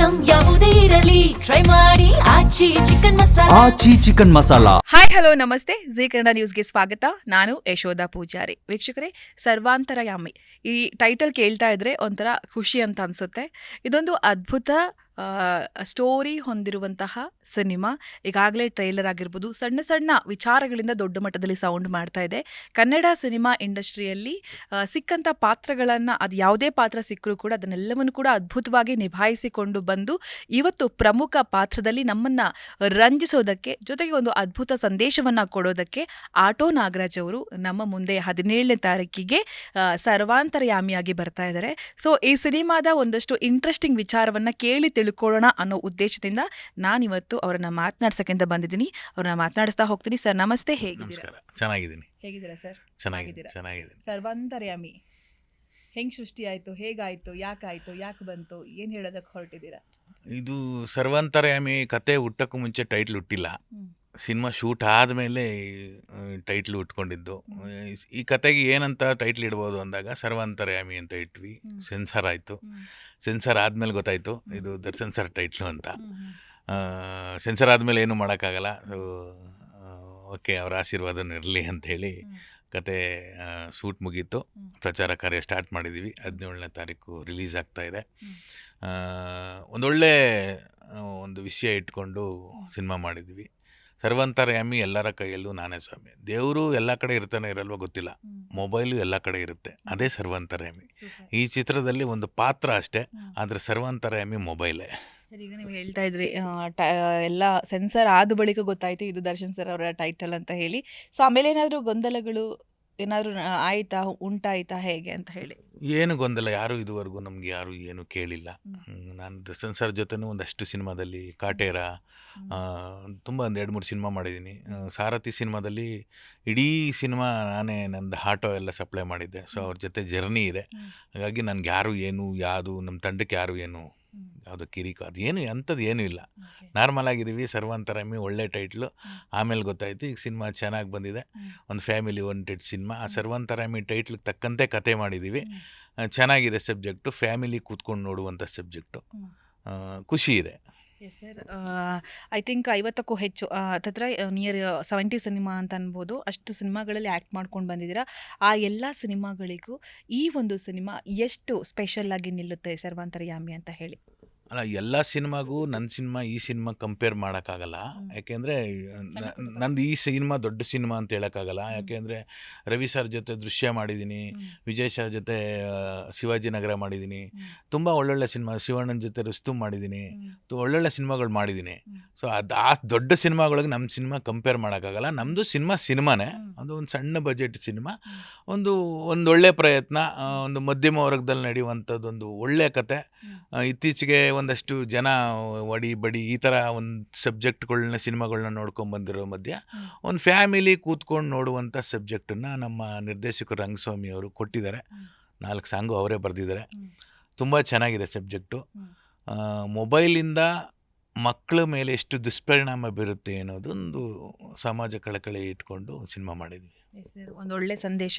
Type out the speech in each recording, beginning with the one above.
Item ಯಾವುದೇ ಇರಲಿ try ಮಾಡಿ ಆಚಿ ಚಿಕನ್ ಮಸಾಲಾ. ಆಚಿ ಚಿಕನ್ ಮಸಾಲಾ. ಹಾಯ್ ಹಲೋ ನಮಸ್ತೆ, ಜಿ ಕನ್ನಡ ನ್ಯೂಸ್ಗೆ ಸ್ವಾಗತ. ನಾನು ಯಶೋಧ ಪೂಜಾರಿ. ವೀಕ್ಷಕರೇ, ಸರ್ವಾಂತರಯಾಮಿ ಈ ಟೈಟಲ್ ಕೇಳ್ತಾ ಇದ್ರೆ ಒಂಥರ ಖುಷಿ ಅಂತ ಅನಿಸುತ್ತೆ. ಇದೊಂದು ಅದ್ಭುತ ಸ್ಟೋರಿ ಹೊಂದಿರುವಂತಹ ಸಿನಿಮಾ. ಈಗಾಗಲೇ ಟ್ರೈಲರ್ ಆಗಿರ್ಬೋದು, ಸಣ್ಣ ಸಣ್ಣ ವಿಚಾರಗಳಿಂದ ದೊಡ್ಡ ಮಟ್ಟದಲ್ಲಿ ಸೌಂಡ್ ಮಾಡ್ತಾ ಇದೆ. ಕನ್ನಡ ಸಿನಿಮಾ ಇಂಡಸ್ಟ್ರಿಯಲ್ಲಿ ಸಿಕ್ಕಂಥ ಪಾತ್ರಗಳನ್ನು, ಅದು ಯಾವುದೇ ಪಾತ್ರ ಸಿಕ್ಕರೂ ಕೂಡ ಅದನ್ನೆಲ್ಲವನ್ನು ಕೂಡ ಅದ್ಭುತವಾಗಿ ನಿಭಾಯಿಸಿಕೊಂಡು ಬಂದು ಇವತ್ತು ಪ್ರಮುಖ ಪಾತ್ರದಲ್ಲಿ ನಮ್ಮನ್ನು ರಂಜಿಸೋದಕ್ಕೆ, ಜೊತೆಗೆ ಒಂದು ಅದ್ಭುತ ಸಂದೇಶವನ್ನು ಕೊಡೋದಕ್ಕೆ ಆಟೋ ನಾಗರಾಜ್ ಅವರು ನಮ್ಮ ಮುಂದೆ 17ನೇ ತಾರೀಕಿಗೆ ಸರ್ವಾಂತರಯಾಮಿಯಾಗಿ ಬರ್ತಾ ಇದ್ದಾರೆ. ಸೊ ಈ ಸಿನಿಮಾದ ಒಂದಷ್ಟು ಇಂಟ್ರೆಸ್ಟಿಂಗ್ ವಿಚಾರವನ್ನು ಕೇಳಿ ತಿಳ್ಕೊಳ್ಳೋಣ ಅನ್ನೋ ಉದ್ದೇಶದಿಂದ ನಾನಿವತ್ತು ಅವರನ್ನ ಮಾತನಾಡ್ಸಕ್ಕಿಂತ ಬಂದಿದ್ದೀನಿ. ಅವ್ರನ್ನ ಮಾತನಾಡಿಸ್ತಾ ಹೋಗ್ತೀನಿ. ಸರ್ ನಮಸ್ತೆ, ಹೇಗಿದ್ದೀರಾ? ಚೆನ್ನಾಗಿದ್ದೀನಿ. ಹೇಗಿದ್ದೀರಾ ಸರ್? ಚೆನ್ನಾಗಿದ್ದೀನಿ. ಸರ್ವಾಂತರಯಾಮಿ ಹೆಂಗ್ ಸೃಷ್ಟಿ ಆಯ್ತು, ಹೇಗಾಯ್ತು, ಯಾಕೆ ಬಂತು, ಏನ್ ಹೇಳೋದಕ್ಕೆ ಹೊರಟಿದ್ದೀರಾ? ಇದು ಸರ್ವಾಂತರಯಾಮಿ ಕತೆ ಹುಟ್ಟಕ್ಕೂ ಮುಂಚೆ ಟೈಟ್ಲ್ ಹುಟ್ಟಿಲ್ಲ. ಸಿನಿಮಾ ಶೂಟ್ ಆದಮೇಲೆ ಟೈಟ್ಲ್ ಉಟ್ಕೊಂಡಿದ್ದು. ಈ ಕತೆಗೆ ಏನಂತ ಟೈಟ್ಲ್ ಇಡ್ಬೋದು ಅಂದಾಗ ಸರ್ವಾಂತರಯಾಮಿ ಅಂತ ಇಟ್ವಿ. ಸೆನ್ಸರ್ ಆಯಿತು. ಸೆನ್ಸರ್ ಆದಮೇಲೆ ಗೊತ್ತಾಯಿತು ಇದು ದರ್ಶನ್ ಸರ್ ಟೈಟ್ಲು ಅಂತ. ಸೆನ್ಸರ್ ಆದಮೇಲೆ ಏನೂ ಮಾಡೋಕ್ಕಾಗಲ್ಲ. ಓಕೆ, ಅವರ ಆಶೀರ್ವಾದನೂ ಇರಲಿ ಅಂಥೇಳಿ ಕತೆ ಶೂಟ್ ಮುಗೀತು. ಪ್ರಚಾರ ಕಾರ್ಯ ಸ್ಟಾರ್ಟ್ ಮಾಡಿದ್ದೀವಿ. 17ನೇ ತಾರೀಕು ರಿಲೀಸ್ ಆಗ್ತಾಯಿದೆ. ಒಂದೊಳ್ಳೆ ಒಂದು ವಿಷಯ ಇಟ್ಕೊಂಡು ಸಿನಿಮಾ ಮಾಡಿದ್ವಿ. ಸರ್ವಾಂತರಯಾಮಿ ಎಲ್ಲರ ಕೈಯಲ್ಲೂ ನಾನೇ ಸ್ವಾಮಿ. ದೇವರು ಎಲ್ಲ ಕಡೆ ಇರ್ತಾನೆ ಇರಲ್ವ ಗೊತ್ತಿಲ್ಲ, ಮೊಬೈಲು ಎಲ್ಲ ಕಡೆ ಇರುತ್ತೆ. ಅದೇ ಸರ್ವಾಂತರಯಾಮಿ. ಈ ಚಿತ್ರದಲ್ಲಿ ಒಂದು ಪಾತ್ರ ಅಷ್ಟೇ, ಆದರೆ ಸರ್ವಾಂತರಯಾಮಿ ಮೊಬೈಲೇ. ಸರ್, ಈಗ ನೀವು ಹೇಳ್ತಾ ಇದ್ರಿ ಎಲ್ಲ ಸೆನ್ಸರ್ ಆದ ಬಳಿಕ ಗೊತ್ತಾಯಿತು ಇದು ದರ್ಶನ್ ಸರ್ ಅವರ ಟೈಟಲ್ ಅಂತ ಹೇಳಿ. ಸೊ ಆಮೇಲೆ ಏನಾದರೂ ಗೊಂದಲಗಳು ಏನಾದರೂ ಉಂಟಾಯ್ತಾ ಹೇಗೆ ಅಂತ ಹೇಳಿ? ಏನು ಗೊಂದಲ, ಯಾರು ಇದುವರೆಗೂ ನಮ್ಗೆ ಯಾರು ಏನು ಕೇಳಿಲ್ಲ. ನಾನು ದರ್ಶನ್ ಸರ್ ಜೊತೆನೂ ಒಂದಷ್ಟು ಸಿನಿಮಾದಲ್ಲಿ, ಕಾಟೇರ, ತುಂಬ ಒಂದು 2-3 ಸಿನಿಮಾ ಮಾಡಿದ್ದೀನಿ. ಸಾರಥಿ ಸಿನಿಮಾದಲ್ಲಿ ಇಡೀ ಸಿನಿಮಾ ನಾನೇ ನಂದು ಆಟೋ ಎಲ್ಲ ಸಪ್ಲೈ ಮಾಡಿದ್ದೆ. ಸೊ ಅವ್ರ ಜೊತೆ ಜರ್ನಿ ಇದೆ. ಹಾಗಾಗಿ ನನಗೆ ಯಾರು ಏನು, ಯಾವುದು ನಮ್ಮ ತಂಡಕ್ಕೆ ಯಾರು ಏನು, ಯಾವುದು ಕಿರಿಕು ಅದು ಏನು ಅಂಥದ್ದು ಏನೂ ಇಲ್ಲ. ನಾರ್ಮಲ್ ಆಗಿದ್ದೀವಿ. ಸರ್ವಾಂತರಯಾಮಿ ಒಳ್ಳೆ ಟೈಟ್ಲು. ಆಮೇಲೆ ಗೊತ್ತಾಯಿತು ಈಗ ಸಿನಿಮಾ ಚೆನ್ನಾಗಿ ಬಂದಿದೆ. ಒಂದು ಫ್ಯಾಮಿಲಿ ಓರಿಯೆಂಟೆಡ್ ಸಿನಿಮಾ. ಆ ಸರ್ವಾಂತರಯಾಮಿ ಟೈಟ್ಲಿಗೆ ತಕ್ಕಂತೆ ಕತೆ ಮಾಡಿದ್ದೀವಿ. ಚೆನ್ನಾಗಿದೆ ಸಬ್ಜೆಕ್ಟು. ಫ್ಯಾಮಿಲಿ ಕೂತ್ಕೊಂಡು ನೋಡುವಂಥ ಸಬ್ಜೆಕ್ಟು. ಖುಷಿ ಇದೆ. ಎಸ್ ಸರ್, ಐ ಥಿಂಕ್ 50ಕ್ಕೂ ಹೆಚ್ಚು, ಹತ್ತಿರ ನಿಯರ್ 70 ಸಿನಿಮಾ ಅಂತ ಅನ್ಬೋದು, ಅಷ್ಟು ಸಿನಿಮಾಗಳಲ್ಲಿ ಆ್ಯಕ್ಟ್ ಮಾಡ್ಕೊಂಡು ಬಂದಿದ್ದೀರಾ. ಆ ಎಲ್ಲ ಸಿನಿಮಾಗಳಿಗೂ ಈ ಒಂದು ಸಿನಿಮಾ ಎಷ್ಟು ಸ್ಪೆಷಲ್ ಆಗಿ ನಿಲ್ಲುತ್ತೆ ಸರ್ವಾಂತರಯಾಮಿ ಅಂತ ಹೇಳಿ? ಅಲ್ಲ, ಎಲ್ಲ ಸಿನಿಮಾಗೂ ನನ್ನ ಸಿನಿಮಾ ಈ ಸಿನಿಮಾ ಕಂಪೇರ್ ಮಾಡೋಕ್ಕಾಗಲ್ಲ. ಯಾಕೆಂದರೆ ನಂದು ಈ ಸಿನಿಮಾ ದೊಡ್ಡ ಸಿನಿಮಾ ಅಂತ ಹೇಳೋಕ್ಕಾಗಲ್ಲ. ಯಾಕೆಂದರೆ ರವಿ ಸರ್ ಜೊತೆ ದೃಶ್ಯ ಮಾಡಿದ್ದೀನಿ, ವಿಜಯ್ ಸರ್ ಜೊತೆ ಶಿವಾಜಿನಗರ ಮಾಡಿದ್ದೀನಿ, ತುಂಬ ಒಳ್ಳೊಳ್ಳೆ ಸಿನಿಮಾ, ಶಿವಣ್ಣನ ಜೊತೆ ರುಸ್ತು ಮಾಡಿದ್ದೀನಿ, ಒಳ್ಳೊಳ್ಳೆ ಸಿನಿಮಾಗಳು ಮಾಡಿದ್ದೀನಿ. ಸೊ ಆ ದೊಡ್ಡ ಸಿನಿಮಾಗಳಿಗೆ ನಮ್ಮ ಸಿನಿಮಾ ಕಂಪೇರ್ ಮಾಡೋಕ್ಕಾಗಲ್ಲ. ನಮ್ಮದು ಸಿನಿಮಾನೇ. ಅದು ಒಂದು ಸಣ್ಣ ಬಜೆಟ್ ಸಿನಿಮಾ, ಒಂದೊಳ್ಳೆ ಪ್ರಯತ್ನ, ಒಂದು ಮಧ್ಯಮ ವರ್ಗದಲ್ಲಿ ನಡೆಯುವಂಥದ್ದೊಂದು ಒಳ್ಳೆಯ ಕತೆ. ಇತ್ತೀಚೆಗೆ ಒಂದಷ್ಟು ಜನ ಒಡಿ ಬಡಿ ಈ ಥರ ಒಂದು ಸಬ್ಜೆಕ್ಟ್ಗಳನ್ನ, ಸಿನಿಮಾಗಳನ್ನ ನೋಡ್ಕೊಂಡು ಬಂದಿರೋ ಮಧ್ಯೆ ಒಂದು ಫ್ಯಾಮಿಲಿ ಕೂತ್ಕೊಂಡು ನೋಡುವಂಥ ಸಬ್ಜೆಕ್ಟನ್ನು ನಮ್ಮ ನಿರ್ದೇಶಕರು ರಂಗಸ್ವಾಮಿ ಅವರು ಕೊಟ್ಟಿದ್ದಾರೆ. 4 ಸಾಂಗು ಅವರೇ ಬರೆದಿದ್ದಾರೆ. ತುಂಬ ಚೆನ್ನಾಗಿದೆ ಸಬ್ಜೆಕ್ಟು. ಮೊಬೈಲಿಂದ ಮಕ್ಕಳ ಮೇಲೆ ಎಷ್ಟು ದುಷ್ಪರಿಣಾಮ ಬೀರುತ್ತೆ ಅನ್ನೋದೊಂದು ಸಮಾಜ ಕಳಕಳಿ ಇಟ್ಕೊಂಡು ಸಿನಿಮಾ ಮಾಡಿದ್ವಿ. ಸರ್, ಒಂದು ಒಳ್ಳೆ ಸಂದೇಶ.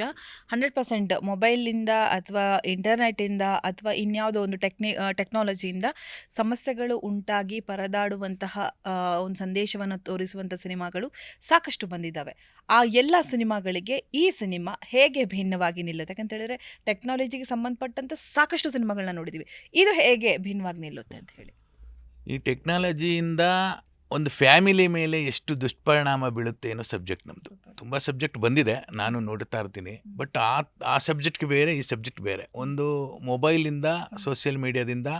100% ಮೊಬೈಲಿಂದ ಅಥವಾ ಇಂಟರ್ನೆಟ್ಟಿಂದ ಅಥವಾ ಇನ್ಯಾವುದೋ ಒಂದು ಟೆಕ್ನಾಲಜಿಯಿಂದ ಸಮಸ್ಯೆಗಳು ಉಂಟಾಗಿ ಪರದಾಡುವಂತಹ ಒಂದು ಸಂದೇಶವನ್ನು ತೋರಿಸುವಂಥ ಸಿನಿಮಾಗಳು ಸಾಕಷ್ಟು ಬಂದಿದ್ದಾವೆ. ಆ ಎಲ್ಲ ಸಿನಿಮಾಗಳಿಗೆ ಈ ಸಿನಿಮಾ ಹೇಗೆ ಭಿನ್ನವಾಗಿ ನಿಲ್ಲುತ್ತೆ? ಯಾಕಂತ ಹೇಳಿದ್ರೆ ಟೆಕ್ನಾಲಜಿಗೆ ಸಂಬಂಧಪಟ್ಟಂಥ ಸಾಕಷ್ಟು ಸಿನಿಮಾಗಳನ್ನ ನೋಡಿದ್ದೀವಿ. ಇದು ಹೇಗೆ ಭಿನ್ನವಾಗಿ ನಿಲ್ಲುತ್ತೆ ಅಂತ ಹೇಳಿ? ಈ ಟೆಕ್ನಾಲಜಿಯಿಂದ ಒಂದು ಫ್ಯಾಮಿಲಿ ಮೇಲೆ ಎಷ್ಟು ದುಷ್ಪರಿಣಾಮ ಬೀಳುತ್ತೆ ಅನ್ನೋ ಸಬ್ಜೆಕ್ಟ್ ನಮ್ಮದು. ತುಂಬ ಸಬ್ಜೆಕ್ಟ್ ಬಂದಿದೆ, ನಾನು ನೋಡ್ತಾ ಇರ್ತೀನಿ. ಬಟ್ ಆ ಸಬ್ಜೆಕ್ಟ್ಗೆ ಬೇರೆ, ಈ ಸಬ್ಜೆಕ್ಟ್ ಬೇರೆ. ಒಂದು ಮೊಬೈಲಿಂದ, ಸೋಷಿಯಲ್ ಮೀಡಿಯಾದಿಂದ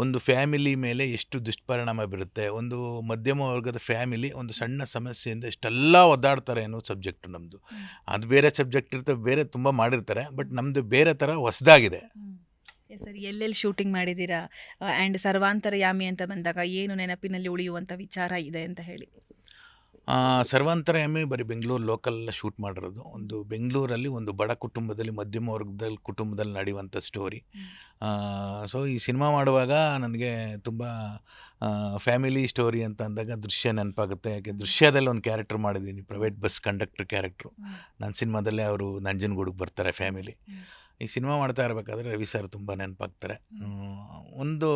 ಒಂದು ಫ್ಯಾಮಿಲಿ ಮೇಲೆ ಎಷ್ಟು ದುಷ್ಪರಿಣಾಮ ಬೀರುತ್ತೆ, ಒಂದು ಮಧ್ಯಮ ವರ್ಗದ ಫ್ಯಾಮಿಲಿ ಒಂದು ಸಣ್ಣ ಸಮಸ್ಯೆಯಿಂದ ಎಷ್ಟೆಲ್ಲ ಒದ್ದಾಡ್ತಾರೆ ಅನ್ನೋ ಸಬ್ಜೆಕ್ಟ್ ನಮ್ಮದು. ಅದು ಬೇರೆ ಸಬ್ಜೆಕ್ಟ್ ಇರ್ತವೆ, ಬೇರೆ ತುಂಬ ಮಾಡಿರ್ತಾರೆ. ಬಟ್ ನಮ್ಮದು ಬೇರೆ ಥರ ಹೊಸದಾಗಿದೆ. ಎಸ್ ಸರ್, ಎಲ್ಲೆಲ್ಲಿ ಶೂಟಿಂಗ್ ಮಾಡಿದ್ದೀರಾ? ಆ್ಯಂಡ್ ಸರ್ವಾಂತರಯಾಮಿ ಅಂತ ಬಂದಾಗ ಏನು ನೆನಪಿನಲ್ಲಿ ಉಳಿಯುವಂಥ ವಿಚಾರ ಇದೆ ಅಂತ ಹೇಳಿ? ಸರ್ವಾಂತರಯಾಮಿ ಬರೀ ಬೆಂಗಳೂರು ಲೋಕಲ್ ಶೂಟ್ ಮಾಡಿರೋದು. ಒಂದು ಬೆಂಗಳೂರಲ್ಲಿ ಒಂದು ಬಡ ಕುಟುಂಬದಲ್ಲಿ, ಮಧ್ಯಮ ವರ್ಗದಲ್ಲಿ ಕುಟುಂಬದಲ್ಲಿ ನಡೆಯುವಂಥ ಸ್ಟೋರಿ. ಸೊ ಈ ಸಿನಿಮಾ ಮಾಡುವಾಗ ನನಗೆ ತುಂಬ ಫ್ಯಾಮಿಲಿ ಸ್ಟೋರಿ ಅಂತ ಅಂದಾಗ ದೃಶ್ಯ ನೆನಪಾಗುತ್ತೆ. ಯಾಕೆ ದೃಶ್ಯದಲ್ಲಿ ಒಂದು ಕ್ಯಾರೆಕ್ಟರ್ ಮಾಡಿದ್ದೀನಿ, ಪ್ರೈವೇಟ್ ಬಸ್ ಕಂಡಕ್ಟರ್ ಕ್ಯಾರೆಕ್ಟ್ರು. ನನ್ನ ಸಿನಿಮಾದಲ್ಲೇ ಅವರು ನಂಜನಗೂಡಿಗೆ ಬರ್ತಾರೆ ಫ್ಯಾಮಿಲಿ. ಈ ಸಿನಿಮಾ ಮಾಡ್ತಾ ಇರಬೇಕಾದ್ರೆ ರವಿ ಸರ್ ತುಂಬ ನೆನಪಾಗ್ತಾರೆ. ಒಂದು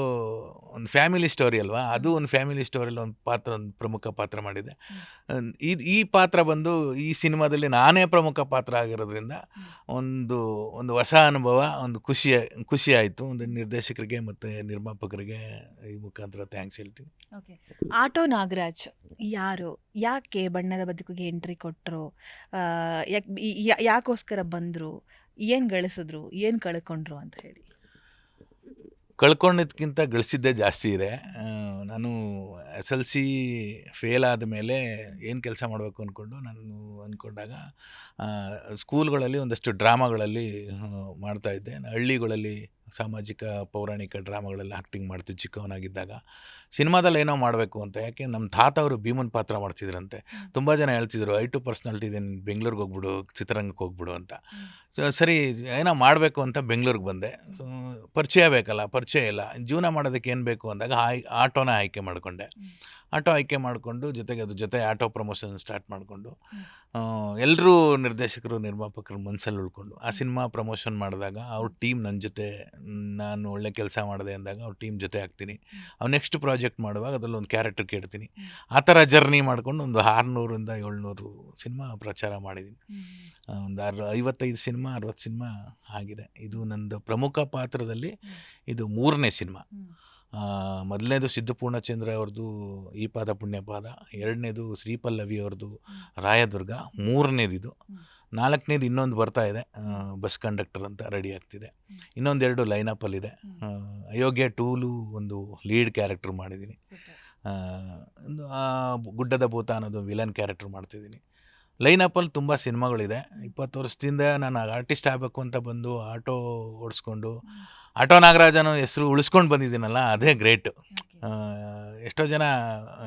ಒಂದು ಫ್ಯಾಮಿಲಿ ಸ್ಟೋರಿ ಅಲ್ವಾ, ಅದು ಒಂದು ಫ್ಯಾಮಿಲಿ ಸ್ಟೋರಿಯಲ್ಲಿ ಒಂದು ಪ್ರಮುಖ ಪಾತ್ರ ಮಾಡಿದೆ. ಈ ಪಾತ್ರ ಬಂದು ಈ ಸಿನಿಮಾದಲ್ಲಿ ನಾನೇ ಪ್ರಮುಖ ಪಾತ್ರ ಆಗಿರೋದ್ರಿಂದ ಒಂದು ಒಂದು ಹೊಸ ಅನುಭವ, ಒಂದು ಖುಷಿ ಆಯಿತು. ಒಂದು ನಿರ್ದೇಶಕರಿಗೆ ಮತ್ತು ನಿರ್ಮಾಪಕರಿಗೆ ಈ ಮುಖಾಂತರ ಥ್ಯಾಂಕ್ಸ್ ಹೇಳ್ತೀನಿ. ಓಕೆ, ಆಟೋ ನಾಗರಾಜ್ ಯಾರು, ಯಾಕೆ ಬಣ್ಣದ ಬದುಕಿಗೆ ಎಂಟ್ರಿ ಕೊಟ್ಟರು, ಯಾಕೋಸ್ಕರ ಬಂದರು, ಏನು ಗಳಿಸಿದ್ರು, ಏನು ಕಳ್ಕೊಂಡ್ರು ಅಂತ ಹೇಳಿ? ಕಳ್ಕೊಂಡಿದ್ದಕ್ಕಿಂತ ಗಳಿಸಿದ್ದೇ ಜಾಸ್ತಿ ಇದೆ. ನಾನು SLC ಫೇಲ್ ಆದಮೇಲೆ ಏನು ಕೆಲಸ ಮಾಡಬೇಕು ಅಂದ್ಕೊಂಡು ನಾನು ಅಂದ್ಕೊಂಡಾಗ ಸ್ಕೂಲ್ಗಳಲ್ಲಿ ಒಂದಷ್ಟು ಡ್ರಾಮಾಗಳಲ್ಲಿ ಮಾಡ್ತಾಯಿದ್ದೆ. ಹಳ್ಳಿಗಳಲ್ಲಿ ಸಾಮಾಜಿಕ ಪೌರಾಣಿಕ ಡ್ರಾಮಾಗಳೆಲ್ಲ ಆ್ಯಕ್ಟಿಂಗ್ ಮಾಡ್ತಿದ್ದೆ ಚಿಕ್ಕವನಾಗಿದ್ದಾಗ. ಸಿನಿಮಾದಲ್ಲಿ ಏನೋ ಮಾಡಬೇಕು ಅಂತ, ಯಾಕೆ ನಮ್ಮ ತಾತ ಅವರು ಭೀಮನ್ ಪಾತ್ರ ಮಾಡ್ತಿದ್ರಂತೆ. ತುಂಬ ಜನ ಹೇಳ್ತಿದ್ರು I2 ಪರ್ಸ್ನಾಲಿಟಿ ಇದೆ, ಬೆಂಗಳೂರಿಗೆ ಹೋಗ್ಬಿಡು, ಚಿತ್ರರಂಗಕ್ಕೆ ಹೋಗ್ಬಿಡು ಅಂತ. ಸರಿ ಏನೋ ಮಾಡಬೇಕು ಅಂತ ಬೆಂಗಳೂರಿಗೆ ಬಂದೆ. ಪರಿಚಯ ಬೇಕಲ್ಲ, ಪರಿಚಯ ಇಲ್ಲ. ಜೀವನ ಮಾಡೋದಕ್ಕೆ ಏನು ಬೇಕು ಅಂದಾಗ ಆಟೋನ ಆಯ್ಕೆ ಮಾಡಿಕೊಂಡೆ. ಆಟೋ ಆಯ್ಕೆ ಮಾಡಿಕೊಂಡು ಜೊತೆ ಆಟೋ ಪ್ರಮೋಷನ್ ಸ್ಟಾರ್ಟ್ ಮಾಡಿಕೊಂಡು ಎಲ್ಲರೂ ನಿರ್ದೇಶಕರು ನಿರ್ಮಾಪಕರು ಮನಸ್ಸಲ್ಲಿ ಉಳ್ಕೊಂಡು ಆ ಸಿನಿಮಾ ಪ್ರಮೋಷನ್ ಮಾಡಿದಾಗ ಅವ್ರ ಟೀಮ್ ನನ್ನ ಜೊತೆ, ನಾನು ಒಳ್ಳೆ ಕೆಲಸ ಮಾಡಿದೆ ಅಂದಾಗ ಅವ್ರ ಟೀಮ್ ಜೊತೆ ಆಗ್ತೀನಿ. ಅವ್ರು ನೆಕ್ಸ್ಟ್ ಪ್ರಾಜೆಕ್ಟ್ ಮಾಡುವಾಗ ಅದರಲ್ಲಿ ಒಂದು ಕ್ಯಾರೆಕ್ಟರ್ ಕೇಳ್ತೀನಿ. ಆ ಥರ ಜರ್ನಿ ಮಾಡಿಕೊಂಡು ಒಂದು 600ರಿಂದ 700 ಸಿನಿಮಾ ಪ್ರಚಾರ ಮಾಡಿದ್ದೀನಿ. ಒಂದು 55 ಸಿನಿಮಾ 60 ಸಿನಿಮಾ ಆಗಿದೆ. ಇದು ನಂದು ಪ್ರಮುಖ ಪಾತ್ರದಲ್ಲಿ ಇದು 3ನೇ ಸಿನಿಮಾ. ಮೊದಲನೇದು ಸಿದ್ದು ಪೂರ್ಣಚಂದ್ರ ಅವ್ರದ್ದು ಈ ಪಾದ ಪುಣ್ಯಪಾದ, 2ನೇದು ಶ್ರೀಪಲ್ಲವಿ ಅವ್ರದ್ದು ರಾಯದುರ್ಗ, 3ನೇದು 4ನೇದು ಇನ್ನೊಂದು ಬರ್ತಾ ಇದೆ, ಬಸ್ ಕಂಡಕ್ಟರ್ ಅಂತ ರೆಡಿ ಆಗ್ತಿದೆ. ಇನ್ನೊಂದೆರಡು ಲೈನಪ್ಪಲ್ಲಿದೆ. ಅಯೋಗ್ಯ 2 ಒಂದು ಲೀಡ್ ಕ್ಯಾರೆಕ್ಟರ್ ಮಾಡಿದ್ದೀನಿ. ಒಂದು ಗುಡ್ಡದ ಭೂತ ಅನ್ನೋದು ವಿಲನ್ ಕ್ಯಾರೆಕ್ಟರ್ ಮಾಡ್ತಿದ್ದೀನಿ. ಲೈನಪ್ಪಲ್ಲಿ ತುಂಬ ಸಿನಿಮಾಗಳಿದೆ. 20 ವರ್ಷದಿಂದ ನಾನು ಆರ್ಟಿಸ್ಟ್ ಆಗಬೇಕು ಅಂತ ಬಂದು ಆಟೋ ಓಡಿಸ್ಕೊಂಡು ಆಟೋ ನಾಗರಾಜನ ಹೆಸರು ಉಳಿಸ್ಕೊಂಡು ಬಂದಿದ್ದೀನಲ್ಲ, ಅದೇ ಗ್ರೇಟು. ಎಷ್ಟೋ ಜನ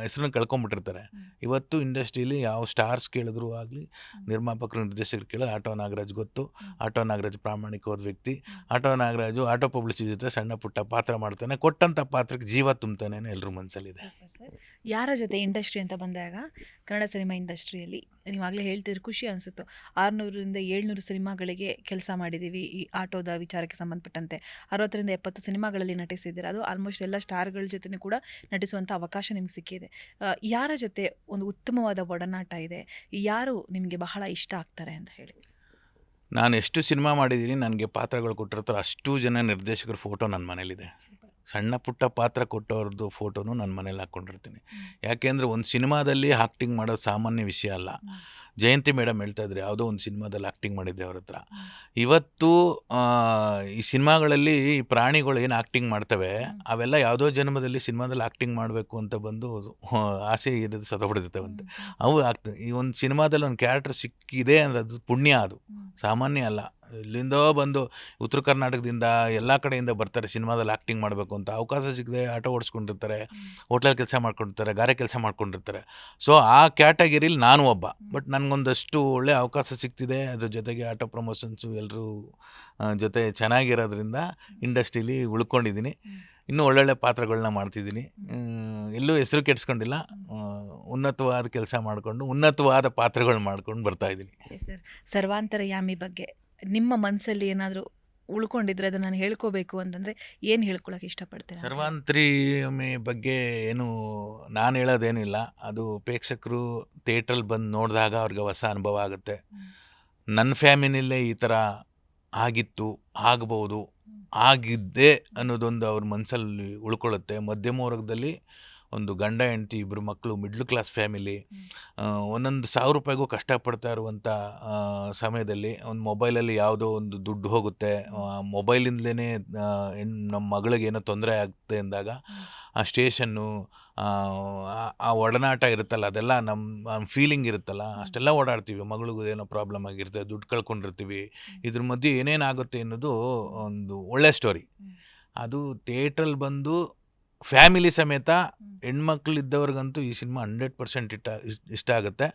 ಹೆಸರನ್ನ ಕಳ್ಕೊಂಬಿಟ್ಟಿರ್ತಾರೆ. ಇವತ್ತು ಇಂಡಸ್ಟ್ರೀಲಿ ಯಾವ ಸ್ಟಾರ್ಸ್ ಕೇಳಿದ್ರು ಆಗಲಿ, ನಿರ್ಮಾಪಕರು ನಿರ್ದೇಶಕರು ಕೇಳಿದ್ರೆ ಆಟೋ ನಾಗರಾಜ್ ಗೊತ್ತು. ಆಟೋ ನಾಗರಾಜ್ ಪ್ರಾಮಾಣಿಕವಾದ ವ್ಯಕ್ತಿ. ಆಟೋ ನಾಗರಾಜು ಆಟೋ ಪಬ್ಲಿಸಿಟಿ ಜೊತೆ ಸಣ್ಣ ಪುಟ್ಟ ಪಾತ್ರ ಮಾಡ್ತಾನೆ. ಕೊಟ್ಟಂಥ ಪಾತ್ರಕ್ಕೆ ಜೀವ ತುಂಬ್ತಾನೆ ಎಲ್ಲರ ಮನಸ್ಸಲ್ಲಿದೆ. ಯಾರ ಜೊತೆ ಇಂಡಸ್ಟ್ರಿ ಅಂತ ಬಂದಾಗ ಕನ್ನಡ ಸಿನಿಮಾ ಇಂಡಸ್ಟ್ರಿಯಲ್ಲಿ ನೀವಾಗಲೇ ಹೇಳ್ತಿದ್ರು, ಖುಷಿ ಅನಿಸುತ್ತೋ, 600ರಿಂದ 700 ಸಿನಿಮಾಗಳಿಗೆ ಕೆಲಸ ಮಾಡಿದ್ದೀವಿ. ಈ ಆಟೋದ ವಿಚಾರಕ್ಕೆ ಸಂಬಂಧಪಟ್ಟಂತೆ 60ರಿಂದ 70 ಸಿನಿಮಾಗಳಲ್ಲಿ ನಟಿಸಿದ್ದೀರ. ಅದು ಆಲ್ಮೋಸ್ಟ್ ಎಲ್ಲ ಸ್ಟಾರ್ಗಳ ಜೊತೆ ಕೂಡ ನಟಿಸುವಂಥ ಅವಕಾಶ ನಿಮ್ಗೆ ಸಿಕ್ಕಿದೆ. ಯಾರ ಜೊತೆ ಒಂದು ಉತ್ತಮವಾದ ಒಡನಾಟ ಇದೆ, ಯಾರು ನಿಮಗೆ ಬಹಳ ಇಷ್ಟ ಆಗ್ತಾರೆ ಅಂತ ಹೇಳಿ? ನಾನು ಎಷ್ಟು ಸಿನಿಮಾ ಮಾಡಿದ್ದೀನಿ, ನನಗೆ ಪಾತ್ರಗಳು ಕೊಟ್ಟಿರ್ತಾರೆ ಅಷ್ಟು ಜನ ನಿರ್ದೇಶಕರ ಫೋಟೋ ನನ್ನ ಮನೇಲಿದೆ. ಸಣ್ಣ ಪುಟ್ಟ ಪಾತ್ರ ಕೊಟ್ಟವ್ರದ್ದು ಫೋಟೋನು ನನ್ನ ಮನೇಲಿ ಹಾಕ್ಕೊಂಡಿರ್ತೀನಿ. ಯಾಕೆಂದರೆ ಒಂದು ಸಿನಿಮಾದಲ್ಲಿ ಆ್ಯಕ್ಟಿಂಗ್ ಮಾಡೋದು ಸಾಮಾನ್ಯ ವಿಷಯ ಅಲ್ಲ. ಜಯಂತಿ ಮೇಡಮ್ ಹೇಳ್ತಾಯಿದ್ರು, ಯಾವುದೋ ಒಂದು ಸಿನಿಮಾದಲ್ಲಿ ಆ್ಯಕ್ಟಿಂಗ್ ಮಾಡಿದ್ದೆ ಅವ್ರ ಹತ್ರ. ಇವತ್ತು ಈ ಸಿನಿಮಾಗಳಲ್ಲಿ ಈ ಪ್ರಾಣಿಗಳು ಏನು ಆ್ಯಕ್ಟಿಂಗ್ ಮಾಡ್ತವೆ, ಅವೆಲ್ಲ ಯಾವುದೋ ಜನ್ಮದಲ್ಲಿ ಸಿನಿಮಾದಲ್ಲಿ ಆ್ಯಕ್ಟಿಂಗ್ ಮಾಡಬೇಕು ಅಂತ ಬಂದು ಆಸೆ ಇರೋದು ಸತ್ತೋಗ್ಬಿಡ್ತವಂತೆ. ಅವು ಆಗ್ತವೆ. ಈ ಒಂದು ಸಿನಿಮಾದಲ್ಲಿ ಒಂದು ಕ್ಯಾರೆಕ್ಟರ್ ಸಿಕ್ಕಿದೆ ಅಂದರೆ ಅದು ಪುಣ್ಯ, ಅದು ಸಾಮಾನ್ಯ ಅಲ್ಲ. ಇಲ್ಲಿಂದೋ ಬಂದು ಉತ್ತರ ಕರ್ನಾಟಕದಿಂದ ಎಲ್ಲ ಕಡೆಯಿಂದ ಬರ್ತಾರೆ ಸಿನಿಮಾದಲ್ಲಿ ಆ್ಯಕ್ಟಿಂಗ್ ಮಾಡಬೇಕು ಅಂತ. ಅವಕಾಶ ಸಿಗದೆ ಆಟೋ ಓಡಿಸ್ಕೊಂಡಿರ್ತಾರೆ, ಹೋಟ್ಲಲ್ಲಿ ಕೆಲಸ ಮಾಡ್ಕೊಂಡಿರ್ತಾರೆ, ಗಾರೆ ಕೆಲಸ ಮಾಡ್ಕೊಂಡಿರ್ತಾರೆ. ಸೊ ಆ ಕ್ಯಾಟಗಿರಿಲಿ ನಾನು ಒಬ್ಬ. ಬಟ್ ನನಗೊಂದಷ್ಟು ಒಳ್ಳೆ ಅವಕಾಶ ಸಿಗ್ತಿದೆ. ಅದ್ರ ಜೊತೆಗೆ ಆಟೋ ಪ್ರಮೋಷನ್ಸು ಎಲ್ಲರೂ ಜೊತೆ ಚೆನ್ನಾಗಿರೋದ್ರಿಂದ ಇಂಡಸ್ಟ್ರೀಲಿ ಉಳ್ಕೊಂಡಿದ್ದೀನಿ. ಇನ್ನೂ ಒಳ್ಳೊಳ್ಳೆ ಪಾತ್ರಗಳನ್ನ ಮಾಡ್ತಿದ್ದೀನಿ. ಎಲ್ಲೂ ಹೆಸರು ಕೆಡಿಸ್ಕೊಂಡಿಲ್ಲ. ಉನ್ನತವಾದ ಕೆಲಸ ಮಾಡಿಕೊಂಡು ಉನ್ನತವಾದ ಪಾತ್ರಗಳು ಮಾಡ್ಕೊಂಡು ಬರ್ತಾಯಿದ್ದೀನಿ. ಸರ್, ಸರ್ವಾಂತರಯಾಮಿ ಬಗ್ಗೆ ನಿಮ್ಮ ಮನಸ್ಸಲ್ಲಿ ಏನಾದರೂ ಉಳ್ಕೊಂಡಿದ್ರೆ ಅದನ್ನು ನಾನು ಹೇಳ್ಕೋಬೇಕು ಅಂತಂದರೆ ಏನು ಹೇಳ್ಕೊಳಕ್ಕೆ ಇಷ್ಟಪಡ್ತೇನೆ? ಸರ್ವಾಂತರಯಾಮಿ ಬಗ್ಗೆ ಏನು ನಾನು ಹೇಳೋದೇನಿಲ್ಲ. ಅದು ಪ್ರೇಕ್ಷಕರು ಥಿಯೇಟ್ರಲ್ಲಿ ಬಂದು ನೋಡಿದಾಗ ಅವ್ರಿಗೆ ಹೊಸ ಅನುಭವ ಆಗುತ್ತೆ. ನನ್ನ ಫ್ಯಾಮಿಲಿಯಲ್ಲೇ ಈ ಥರ ಆಗಿತ್ತು, ಆಗ್ಬೋದು, ಆಗಿದ್ದೆ ಅನ್ನೋದೊಂದು ಅವ್ರ ಮನಸ್ಸಲ್ಲಿ ಉಳ್ಕೊಳ್ಳುತ್ತೆ. ಮಧ್ಯಮ ವರ್ಗದಲ್ಲಿ ಒಂದು ಗಂಡ ಹೆಂಡತಿ, 2 ಮಕ್ಕಳು, ಮಿಡ್ಲ್ ಕ್ಲಾಸ್ ಫ್ಯಾಮಿಲಿ, ಒಂದೊಂದು 1000 ರೂಪಾಯಿಗೂ ಕಷ್ಟಪಡ್ತಾ ಇರುವಂಥ ಸಮಯದಲ್ಲಿ ಒಂದು ಮೊಬೈಲಲ್ಲಿ ಯಾವುದೋ ಒಂದು ದುಡ್ಡು ಹೋಗುತ್ತೆ, ಮೊಬೈಲಿಂದಲೇ ನಮ್ಮ ಮಗಳಿಗೆ ಏನೋ ತೊಂದರೆ ಆಗುತ್ತೆ ಅಂದಾಗ ಆ ಸ್ಟೇಷನ್ನು, ಆ ಒಡನಾಟ ಇರುತ್ತಲ್ಲ, ಅದೆಲ್ಲ ನಮ್ಮ ಫೀಲಿಂಗ್ ಇರುತ್ತಲ್ಲ, ಅಷ್ಟೆಲ್ಲ ಓಡಾಡ್ತೀವಿ. ಮಗಳಿಗೂ ಏನೋ ಪ್ರಾಬ್ಲಮ್ ಆಗಿರುತ್ತೆ, ದುಡ್ಡು ಕಳ್ಕೊಂಡಿರ್ತೀವಿ. ಇದ್ರ ಮಧ್ಯೆ ಏನೇನಾಗುತ್ತೆ ಅನ್ನೋದು ಒಂದು ಒಳ್ಳೆ ಸ್ಟೋರಿ. ಅದು ಥಿಯೇಟ್ರಲ್ಲಿ ಬಂದು ಫ್ಯಾಮಿಲಿ ಸಮೇತ ಹೆಣ್ಮಕ್ಳಿದ್ದವ್ರಿಗಂತೂ ಈ ಸಿನಿಮಾ 100% ಇಷ್ಟ ಆಗುತ್ತೆ.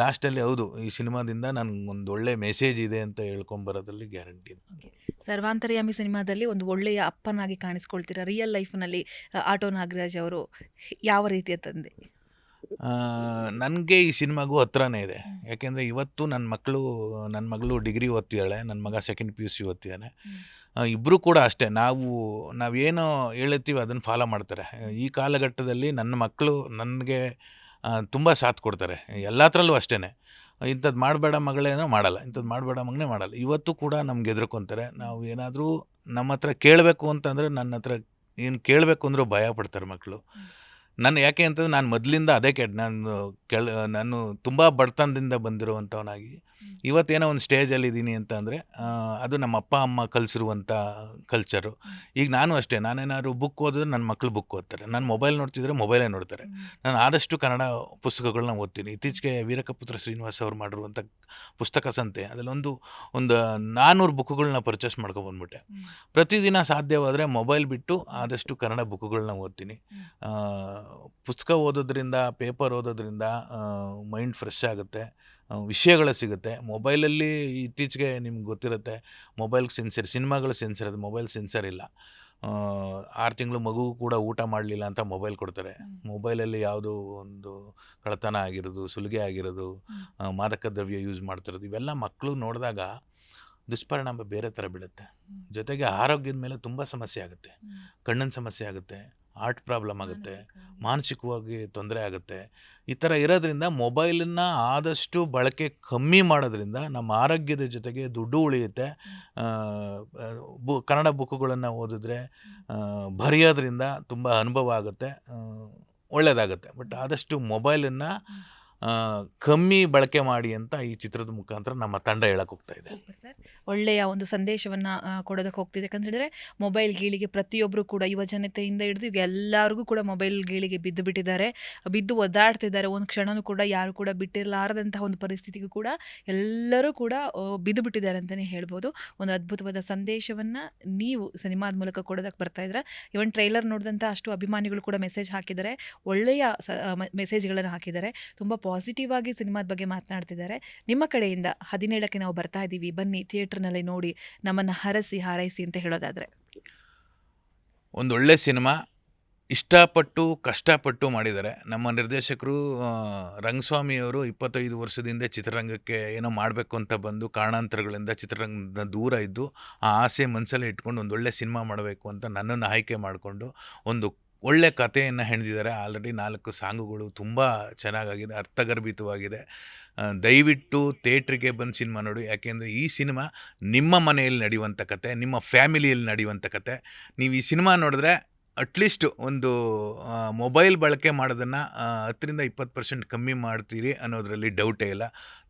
ಲಾಸ್ಟಲ್ಲಿ ಹೌದು, ಈ ಸಿನಿಮಾದಿಂದ ನನಗೊಂದು ಒಳ್ಳೆ ಮೆಸೇಜ್ ಇದೆ ಅಂತ ಹೇಳ್ಕೊಂಬರೋದ್ರಲ್ಲಿ ಗ್ಯಾರಂಟಿ ಇದೆ. ಸರ್ವಾಂತರ್ಯಾಮಿ ಸಿನಿಮಾದಲ್ಲಿ ಒಂದು ಒಳ್ಳೆಯ ಅಪ್ಪನಾಗಿ ಕಾಣಿಸ್ಕೊಳ್ತೀರಾ. ರಿಯಲ್ ಲೈಫ್ನಲ್ಲಿ ಆಟೋ ನಾಗರಾಜ್ ಅವರು ಯಾವ ರೀತಿಯ ತಂದೆ? ನನಗೆ ಈ ಸಿನಿಮಾಗೂ ಹತ್ರನೇ ಇದೆ. ಯಾಕೆಂದರೆ ಇವತ್ತು ನನ್ನ ಮಗಳು ಡಿಗ್ರಿ ಓದ್ತಿದ್ದಾಳೆ, ನನ್ನ ಮಗ ಸೆಕೆಂಡ್ PUC ಓದ್ತಿದ್ದಾನೆ. ಇಬ್ಬರೂ ಕೂಡ ಅಷ್ಟೇ, ನಾವೇನು ಹೇಳುತ್ತೀವಿ ಅದನ್ನು ಫಾಲೋ ಮಾಡ್ತಾರೆ. ಈ ಕಾಲಘಟ್ಟದಲ್ಲಿ ನನ್ನ ಮಕ್ಕಳು ನನಗೆ ತುಂಬ ಸಾಥ್ ಕೊಡ್ತಾರೆ, ಎಲ್ಲತ್ರಲ್ಲೂ ಅಷ್ಟೇ. ಇಂಥದ್ದು ಮಾಡಬೇಡ ಮಗಳೇ ಅಂದರೆ ಮಾಡಲ್ಲ, ಇಂಥದ್ದು ಮಾಡಬೇಡ ಮಗನೇ ಮಾಡಲ್ಲ. ಇವತ್ತು ಕೂಡ ನಮ್ಗೆ ಎದುರ್ಕೊತಾರೆ. ನಾವು ಏನಾದರೂ ನಮ್ಮ ಹತ್ರ ಕೇಳಬೇಕು ಅಂತಂದರೆ, ನನ್ನ ಹತ್ರ ಏನು ಕೇಳಬೇಕು ಅಂದರೂ ಭಯ ಪಡ್ತಾರೆ ಮಕ್ಕಳು. ಯಾಕೆ ಅಂತಂದರೆ ನಾನು ಮೊದಲಿಂದ ಅದೇ ನಾನು ತುಂಬ ಬಡತನದಿಂದ ಬಂದಿರುವಂಥವನಾಗಿ ಇವತ್ತೇನೋ ಒಂದು ಸ್ಟೇಜಲ್ಲಿದ್ದೀನಿ ಅಂತ ಅಂದರೆ ಅದು ನಮ್ಮ ಅಪ್ಪ ಅಮ್ಮ ಕಲಿಸಿರುವಂಥ ಕಲ್ಚರು. ಈಗ ನಾನು ಅಷ್ಟೇ, ನಾನೇನಾದ್ರು ಬುಕ್ ಓದಿದ್ರೆ ನನ್ನ ಮಕ್ಕಳು ಬುಕ್ ಓದ್ತಾರೆ, ನಾನು ಮೊಬೈಲ್ ನೋಡ್ತಿದ್ರೆ ಮೊಬೈಲೇ ನೋಡ್ತಾರೆ. ನಾನು ಆದಷ್ಟು ಕನ್ನಡ ಪುಸ್ತಕಗಳನ್ನ ಓದ್ತೀನಿ. ಇತ್ತೀಚೆಗೆ ವೀರಕಪುತ್ರ ಶ್ರೀನಿವಾಸ್ ಅವರು ಮಾಡಿರುವಂಥ ಪುಸ್ತಕ ಸಂತೆ, ಅದರಲ್ಲೊಂದು 400 ಬುಕ್ಗಳನ್ನ ಪರ್ಚೇಸ್ ಮಾಡ್ಕೊಬಂದ್ಬಿಟ್ಟೆ. ಪ್ರತಿದಿನ ಸಾಧ್ಯವಾದರೆ ಮೊಬೈಲ್ ಬಿಟ್ಟು ಆದಷ್ಟು ಕನ್ನಡ ಬುಕ್ಗಳನ್ನ ಓದ್ತೀನಿ. ಪುಸ್ತಕ ಓದೋದ್ರಿಂದ, ಪೇಪರ್ ಓದೋದ್ರಿಂದ ಮೈಂಡ್ ಫ್ರೆಶ್ ಆಗುತ್ತೆ, ವಿಷಯಗಳು ಸಿಗುತ್ತೆ. ಮೊಬೈಲಲ್ಲಿ ಇತ್ತೀಚೆಗೆ ನಿಮ್ಗೆ ಗೊತ್ತಿರುತ್ತೆ, ಮೊಬೈಲ್ಗೆ ಸೆನ್ಸರ್, ಸಿನಿಮಾಗಳು ಸೆನ್ಸರ್, ಅದು ಮೊಬೈಲ್ ಸೆನ್ಸರ್ ಇಲ್ಲ. 6 ತಿಂಗಳು ಮಗು ಕೂಡ ಊಟ ಮಾಡಲಿಲ್ಲ ಅಂತ ಮೊಬೈಲ್ ಕೊಡ್ತಾರೆ. ಮೊಬೈಲಲ್ಲಿ ಯಾವುದೋ ಒಂದು ಕಳ್ಳತನ ಆಗಿರೋದು, ಸುಲಿಗೆ ಆಗಿರೋದು, ಮಾದಕ ದ್ರವ್ಯ ಯೂಸ್ ಮಾಡ್ತಿರೋದು, ಇವೆಲ್ಲ ಮಕ್ಕಳು ನೋಡಿದಾಗ ದುಷ್ಪರಿಣಾಮ ಬೇರೆ ಥರ ಬೀಳುತ್ತೆ. ಜೊತೆಗೆ ಆರೋಗ್ಯದ ಮೇಲೆ ತುಂಬ ಸಮಸ್ಯೆ ಆಗುತ್ತೆ. ಕಣ್ಣಿನ ಸಮಸ್ಯೆ ಆಗುತ್ತೆ, ಹಾರ್ಟ್ ಪ್ರಾಬ್ಲಮ್ ಆಗುತ್ತೆ, ಮಾನಸಿಕವಾಗಿ ತೊಂದರೆ ಆಗುತ್ತೆ. ಈ ಥರ ಇರೋದ್ರಿಂದ ಮೊಬೈಲನ್ನು ಆದಷ್ಟು ಬಳಕೆ ಕಮ್ಮಿ ಮಾಡೋದ್ರಿಂದ ನಮ್ಮ ಆರೋಗ್ಯದ ಜೊತೆಗೆ ದುಡ್ಡು ಉಳಿಯುತ್ತೆ. ಕನ್ನಡ ಬುಕ್ಗಳನ್ನು ಓದಿದ್ರೆ, ಬರೆಯೋದ್ರಿಂದ ತುಂಬ ಅನುಭವ ಆಗುತ್ತೆ, ಒಳ್ಳೆಯದಾಗುತ್ತೆ. ಬಟ್ ಆದಷ್ಟು ಮೊಬೈಲನ್ನು ಕಮ್ಮಿ ಬಳಕೆ ಮಾಡಿ ಅಂತ ಈ ಚಿತ್ರದ ಮುಖಾಂತರ ನಮ್ಮ ತಂಡ ಹೇಳಕ್ಕೆ ಹೋಗ್ತಾ ಇದೆ. ಸರ್, ಒಳ್ಳೆಯ ಒಂದು ಸಂದೇಶವನ್ನು ಕೊಡೋದಕ್ಕೆ ಹೋಗ್ತಿದೆ. ಯಾಕಂತ ಹೇಳಿದ್ರೆ ಮೊಬೈಲ್ ಗೀಳಿಗೆ ಪ್ರತಿಯೊಬ್ಬರು ಕೂಡ ಯುವ ಜನತೆಯಿಂದ ಹಿಡಿದು ಈಗ ಎಲ್ಲರಿಗೂ ಕೂಡ ಮೊಬೈಲ್ ಗೀಳಿಗೆ ಬಿದ್ದು ಬಿಟ್ಟಿದ್ದಾರೆ, ಬಿದ್ದು ಒದ್ದಾಡ್ತಿದ್ದಾರೆ. ಒಂದು ಕ್ಷಣನೂ ಕೂಡ ಯಾರು ಕೂಡ ಬಿಟ್ಟಿರಲಾರದಂತಹ ಒಂದು ಪರಿಸ್ಥಿತಿಗೂ ಕೂಡ ಎಲ್ಲರೂ ಕೂಡ ಬಿದ್ದು ಬಿಟ್ಟಿದ್ದಾರೆ ಅಂತಲೇ ಹೇಳ್ಬೋದು. ಒಂದು ಅದ್ಭುತವಾದ ಸಂದೇಶವನ್ನು ನೀವು ಸಿನಿಮಾದ ಮೂಲಕ ಕೊಡೋದಕ್ಕೆ ಬರ್ತಾ ಇದ್ರೆ. ಇವನ್ ಟ್ರೈಲರ್ ನೋಡಿದಂಥ ಅಷ್ಟು ಅಭಿಮಾನಿಗಳು ಕೂಡ ಮೆಸೇಜ್ ಹಾಕಿದ್ದಾರೆ, ಒಳ್ಳೆಯ ಮೆಸೇಜ್ಗಳನ್ನು ಹಾಕಿದ್ದಾರೆ, ತುಂಬ ಪಾಸಿಟಿವ್ ಆಗಿ ಸಿನಿಮಾದ ಬಗ್ಗೆ ಮಾತನಾಡ್ತಿದ್ದಾರೆ. ನಿಮ್ಮ ಕಡೆಯಿಂದ 17ಕ್ಕೆ ನಾವು ಬರ್ತಾ ಇದ್ದೀವಿ, ಬನ್ನಿ ಥಿಯೇಟರ್ನಲ್ಲಿ ನೋಡಿ, ನಮ್ಮನ್ನು ಹರಸಿ ಹಾರೈಸಿ ಅಂತ ಹೇಳೋದಾದರೆ. ಒಂದೊಳ್ಳೆ ಸಿನಿಮಾ, ಇಷ್ಟಪಟ್ಟು ಕಷ್ಟಪಟ್ಟು ಮಾಡಿದ್ದಾರೆ ನಮ್ಮ ನಿರ್ದೇಶಕರು. ರಂಗಸ್ವಾಮಿಯವರು 25 ವರ್ಷದಿಂದ ಚಿತ್ರರಂಗಕ್ಕೆ ಏನೋ ಮಾಡಬೇಕು ಅಂತ ಬಂದು ಕಾರಣಾಂತರಗಳಿಂದ ಚಿತ್ರರಂಗದ ದೂರ ಇದ್ದು ಆ ಆಸೆ ಮನಸ್ಸಲ್ಲೇ ಇಟ್ಕೊಂಡು ಒಂದೊಳ್ಳೆ ಸಿನಿಮಾ ಮಾಡಬೇಕು ಅಂತ ನನ್ನನ್ನು ಆಯ್ಕೆ ಮಾಡಿಕೊಂಡು ಒಂದು ಒಳ್ಳೆ ಕಥೆಯನ್ನು ಹೆಣೆದಿದ್ದಾರೆ. ಆಲ್ರೆಡಿ 4 ಸಾಂಗುಗಳು ತುಂಬ ಚೆನ್ನಾಗಾಗಿದೆ, ಅರ್ಥಗರ್ಭಿತವಾಗಿದೆ. ದಯವಿಟ್ಟು ಥಿಯೇಟ್ರಿಗೆ ಬಂದು ಸಿನಿಮಾ ನೋಡಿ. ಯಾಕೆಂದರೆ ಈ ಸಿನಿಮಾ ನಿಮ್ಮ ಮನೆಯಲ್ಲಿ ನಡೆಯುವಂಥ ಕತೆ, ನಿಮ್ಮ ಫ್ಯಾಮಿಲಿಯಲ್ಲಿ ನಡೆಯುವಂಥ ಕತೆ. ನೀವು ಈ ಸಿನಿಮಾ ನೋಡಿದ್ರೆ ಅಟ್ಲೀಸ್ಟ್ ಒಂದು ಮೊಬೈಲ್ ಬಳಕೆ ಮಾಡೋದನ್ನು 10-20% ಕಮ್ಮಿ ಮಾಡ್ತೀರಿ ಅನ್ನೋದರಲ್ಲಿ ಡೌಟೇ ಇಲ್ಲ.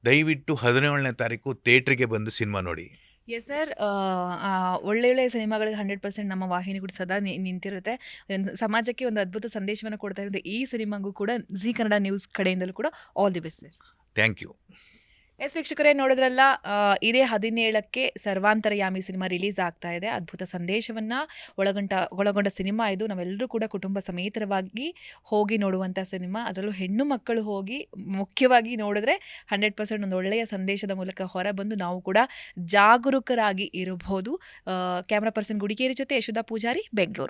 ದಯವಿಟ್ಟು 17ನೇ ತಾರೀಕು ಥಿಯೇಟ್ರಿಗೆ ಬಂದು ಸಿನಿಮಾ ನೋಡಿ. ಎಸ್ ಸರ್, ಒಳ್ಳೊಳ್ಳೆ ಸಿನಿಮಾಗಳಿಗೆ 100% ನಮ್ಮ ವಾಹಿನಿ ಕೂಡ ಸದಾ ನಿಂತಿರುತ್ತೆ. ಸಮಾಜಕ್ಕೆ ಒಂದು ಅದ್ಭುತ ಸಂದೇಶವನ್ನು ಕೊಡ್ತಾ ಇರುತ್ತೆ. ಈ ಸಿನಿಮಾಗೂ ಕೂಡ ಜಿ ಕನ್ನಡ ನ್ಯೂಸ್ ಕಡೆಯಿಂದಲೂ ಕೂಡ all the best sir. Thank you. Yes ವೀಕ್ಷಕರೇ, ನೋಡಿದ್ರಲ್ಲ, ಇದೇ 17ಕ್ಕೆ ಸರ್ವಾಂತರಯಾಮಿ ಸಿನಿಮಾ ರಿಲೀಸ್ ಆಗ್ತಾ ಇದೆ. ಅದ್ಭುತ ಸಂದೇಶವನ್ನು ಒಳಗೊಂಡ ಸಿನಿಮಾ ಇದು. ನಾವೆಲ್ಲರೂ ಕೂಡ ಕುಟುಂಬ ಸಮೇತರವಾಗಿ ಹೋಗಿ ನೋಡುವಂಥ ಸಿನಿಮಾ. ಅದರಲ್ಲೂ ಹೆಣ್ಣು ಮಕ್ಕಳು ಹೋಗಿ ಮುಖ್ಯವಾಗಿ ನೋಡಿದ್ರೆ 100% ಒಂದು ಒಳ್ಳೆಯ ಸಂದೇಶದ ಮೂಲಕ ಹೊರಬಂದು ನಾವು ಕೂಡ ಜಾಗರೂಕರಾಗಿ ಇರಬಹುದು. ಕ್ಯಾಮ್ರಾ ಪರ್ಸನ್ ಗುಡಿಕೇರಿ ಜೊತೆ ಯಶೋಧ ಪೂಜಾರಿ, ಬೆಂಗಳೂರು.